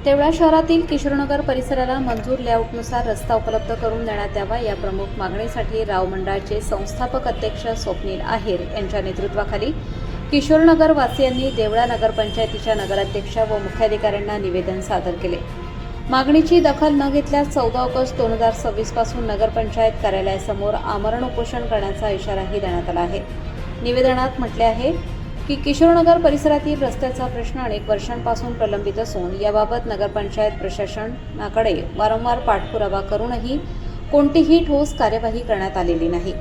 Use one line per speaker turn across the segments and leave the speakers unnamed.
देवळा शहरातील किशोरनगर परिसराला मंजूर लेआउटनुसार रस्ता उपलब्ध करून देण्यात यावा या प्रमुख मागणीसाठी राव मंडळाचे संस्थापक अध्यक्ष स्वप्नील आहेर यांच्या नेतृत्वाखाली किशोरनगर वासियांनी देवळा नगरपंचायतीच्या नगराध्यक्ष व मुख्याधिकाऱ्यांना निवेदन सादर केले। मागणीची दखल न घेतल्यास 14 ऑगस्ट 2026 पासून नगरपंचायत कार्यालयासमोर आमरण उपोषण करण्याचा इशाराही देण्यात आला आहे। निवेदनात म्हटले आहे की किशोरनगर परिसरातील रस्त्याचा प्रश्न अनेक वर्षांपासून प्रलंबित असून याबाबत नगरपंचायत प्रशासनाकडे वारंवार पाठपुरावा करूनही कोणतीही ठोस कार्यवाही करण्यात आलेली नाही।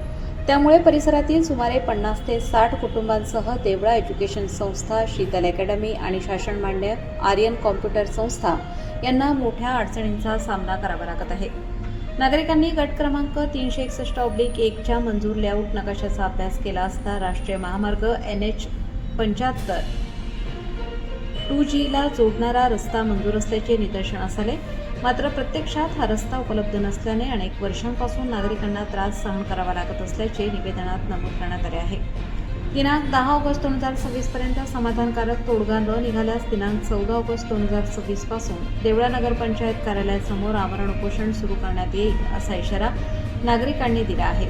त्यामुळे परिसरातील सुमारे 50 ते 60 कुटुंबांसह देवळा एज्युकेशन संस्था, शीतल अकॅडमी आणि शासनमान्य आर्यन कॉम्प्युटर संस्था यांना मोठ्या अडचणींचा सामना करावा लागत आहे। नागरिकांनी गट क्रमांक 361/1 च्या मंजूर लेआउट नकाशाचा अभ्यास केला असता राष्ट्रीय महामार्ग NH 75 2G ला जोडणारा रस्ता मंजूर असल्याचे निदर्शनास आले। मात्र प्रत्यक्षात हा रस्ता उपलब्ध नसल्याने अनेक वर्षांपासून नागरिकांना त्रास सहन करावा लागत असल्याचे निवेदनात नमूद करण्यात आले आहे। दिनांक 10 ऑगस्ट 2026 पर्यंत समाधानकारक तोडगा न निघाल्यास दिनांक 14 ऑगस्ट 2026 पासून देवळा नगरपंचायत कार्यालयासमोर आमरण उपोषण सुरू करण्यात येईल असा इशारा नागरिकांनी दिला आहे।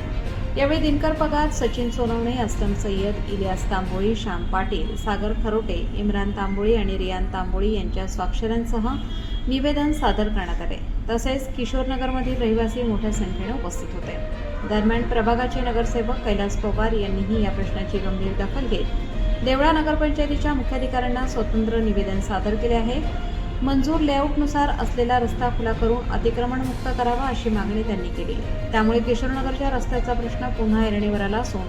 यावेळी दिनकर पगार, सचिन सोनवणे, असलम सय्यद, इलियास तांबोळी, श्याम पाटील, सागर खरोटे, इम्रान तांबोळी आणि रियान तांबोळी यांच्या स्वाक्षऱ्यांसह निवेदन सादर करण्यात आले। तसेच किशोरनगरमधील रहिवासी मोठ्या संख्येने उपस्थित होते। दरम्यान प्रभागाचे नगरसेवक कैलास पवार यांनीही या प्रश्नाची गंभीर दखल घेत देवळा नगरपंचायतीच्या मुख्याधिकाऱ्यांना स्वतंत्र निवेदन सादर केले आहे। मंजूर लेआउटनुसार असलेला रस्ता खुला करून अतिक्रमण मुक्त करावा अशी मागणी त्यांनी केली। त्यामुळे किशोरनगरच्या रस्त्याचा प्रश्न पुन्हा ऐरणीवर आला असून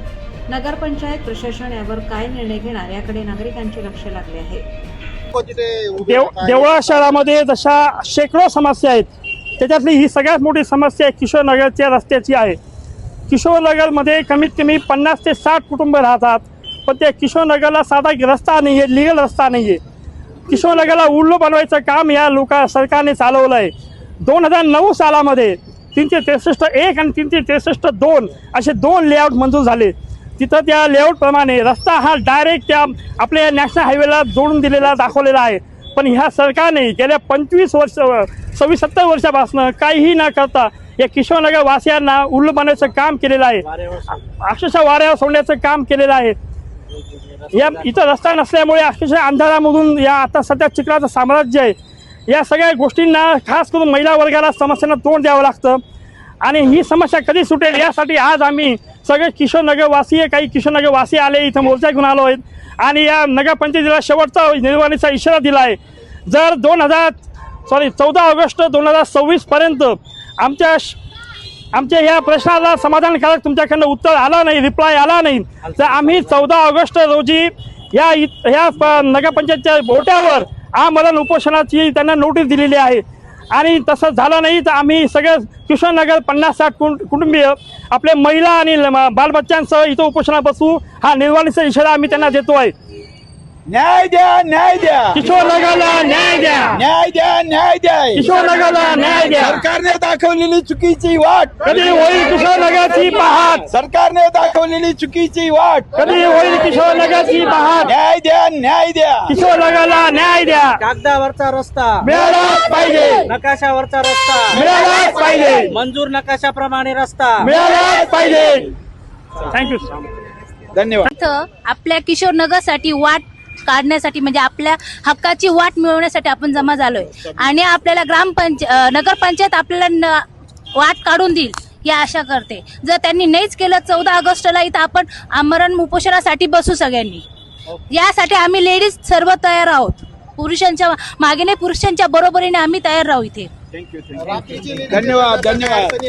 नगरपंचायत प्रशासन यावर काय निर्णय घेणार याकडे नागरिकांचे लक्ष लागले आहे।
देवळा शहरामध्ये जशा शेकडो समस्या आहेत, त्याच्यातली ही सगळ्यात मोठी समस्या किशोरनगरच्या रस्त्याची आहे। किशोरनगरमध्ये कमीत कमी 50 ते 60 कुटुंब राहतात, पण त्या किशोरनगरला साधा रस्ता नाही आहे, लीगल रस्ता नाही आहे। किशोरनगरला उल्लू बनवायचं काम या सरकारने चालवलं आहे। 2009 सालामध्ये 363-1 आणि 363-2 असे 2 लेआउट मंजूर झाले। तिथं त्या लेआउटप्रमाणे रस्ता हा डायरेक्ट त्या आपल्या नॅशनल हायवेला जोडून दिलेला दाखवलेला आहे, पण ह्या सरकारने गेल्या 26-27 वर्षापासून काहीही न करता या किशोरनगर वासियांना उल्लू बनवायचं काम केलेलं आहे, अक्षरशः वाऱ्यावर सोडण्याचं काम केलेलं आहे। या इथं रस्ता नसल्यामुळे अक्षरशः अंधारामधून या आता सध्या चिखलाचं साम्राज्य आहे। या सगळ्या गोष्टींना खास करून महिला वर्गाला समस्यांना तोंड द्यावं लागतं आणि ही समस्या कधी सुटेल यासाठी आज आम्ही सगळे किशोरनगरवासी, काही किशोरनगरवासी आले, इथं मोर्चा घेऊन आलो आहेत आणि या नगरपंचायतीला शेवटचा निर्वाणीचा इशारा दिला आहे। जर 14 ऑगस्ट 2026 पर्यंत आमच्या या प्रश्नाला समाधानकारक तुमच्याकडनं उत्तर आलं नाही, रिप्लाय आला नाही, तर आम्ही 14 ऑगस्ट रोजी या नगरपंचायतच्या बोट्यावर आमरण उपोषणाची त्यांना नोटीस दिलेली आहे आणि तसं झालं नाही तर आम्ही सगळे किशोरनगर 50-60 कुटुंबीय आपले महिला आणि बालबच्चांसह इथं उपोषणा बसू हा निर्वाणीचा इशारा आम्ही त्यांना देतो आहे।
न्याय द्या, न्याय द्या,
किशोरनगरला न्याय द्या,
न्याय द्या, न्याय द्या,
किशोरनगरला न्याय द्या।
सरकारने दाखवलेली चुकीची वाट
कधी होईल किशोरनगरची पहाट,
सरकारने दाखवलेली चुकीची वाट
कधी होईल किशोरनगरची पहाट।
न्याय द्या, न्याय द्या,
किशोरनगरला न्याय द्या।
कागदावरचा रस्ता
मिळालाच पाहिजे,
नकाशावरचा रस्ता
मिळालाच पाहिजे,
मंजूर नकाशाप्रमाणे रस्ता
मिळालाच पाहिजे। थँक्यू,
धन्यवाद।
आपल्या किशोरनगरसाठी वाट काढण्यासाठी म्हणजे आपल्या हक्काची वाट मिळवण्यासाठी आपण जमा झालोय आणि आपल्याला नगरपंचायत आपल्याला वाट काढून देईल या आशा करते। जर त्यांनी नाहीच केलं 14 ऑगस्टला इथं आपण आमरण उपोषणासाठी बसू सगळ्यांनी। यासाठी आम्ही लेडीज सर्व तयार आहोत, पुरुषांच्या मागे नाही, पुरुषांच्या बरोबरीने आम्ही तयार राहू इथे।
धन्यवाद, धन्यवाद।